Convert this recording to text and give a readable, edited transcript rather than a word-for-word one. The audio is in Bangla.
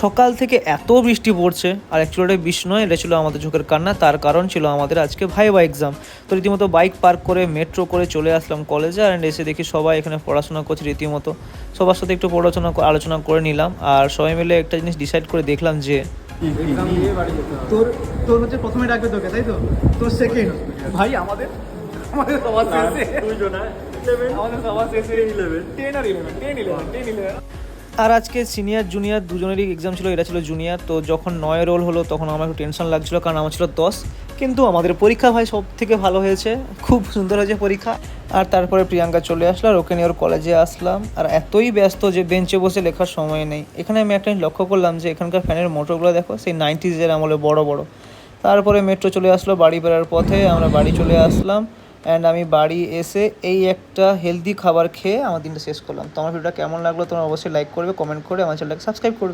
সকাল থেকে এত বৃষ্টি পড়ছে, আর অ্যাকচুয়ালি এটা বৃষ্টি নয়, এটা ছিল আমাদের চোখের কান্না। তার কারণ ছিল আমাদের আজকে ভাইভা এক্সাম। তো রীতিমতো বাইক পার্ক করে মেট্রো করে চলে আসলাম কলেজে, অ্যান্ড এসে দেখি সবাই এখানে পড়াশোনা করছে রীতিমতো। সবার সাথে একটু আলোচনা করে নিলাম, আর সবাই মিলে একটা জিনিস ডিসাইড করে দেখলাম যে এক্সাম দিয়ে বাড়ি যেতে হবে। তোর তোর হচ্ছে প্রথমে ডাকবে তোকে, তাই তো? তোর সেকেন্ড ভাই আমাদের আমাদের সবার শেষে আমাদের সবার শেষে 11 10 আর 11 10 11 10 11। আর আজকে সিনিয়র জুনিয়র দুজনেরই এক্সাম ছিল, এটা ছিল জুনিয়র। তো যখন 9 রোল হলো তখন আমার একটু টেনশন লাগছিলো, কারণ আমার ছিল 10। কিন্তু আমাদের পরীক্ষা ভাই সব থেকে ভালো হয়েছে, খুব সুন্দর হয়েছে পরীক্ষা। আর তারপরে প্রিয়াঙ্কা চলে আসলো, আর ওকে নিয়ে ওর কলেজে আসলাম। আর এতই ব্যস্ত যে বেঞ্চে বসে লেখার সময় নেই। এখানে আমি একটা জিনিস লক্ষ্য করলাম যে এখানকার ফ্যানের মোটরগুলো দেখো, সেই 90s আমলে বড় বড়। তারপরে মেট্রো চলে আসলো, বাড়ি ফেরার পথে আমরা বাড়ি চলে আসলাম। অ্যান্ড আমি বাড়ি এসে এই একটা হেলদি খাবার খেয়ে আমার দিনটা শেষ করলাম। তো আমার ভিডিওটা কেমন লাগলো তোমরা অবশ্যই লাইক করবে, কমেন্ট করে আমার চ্যানেলটাকে সাবস্ক্রাইব করবে।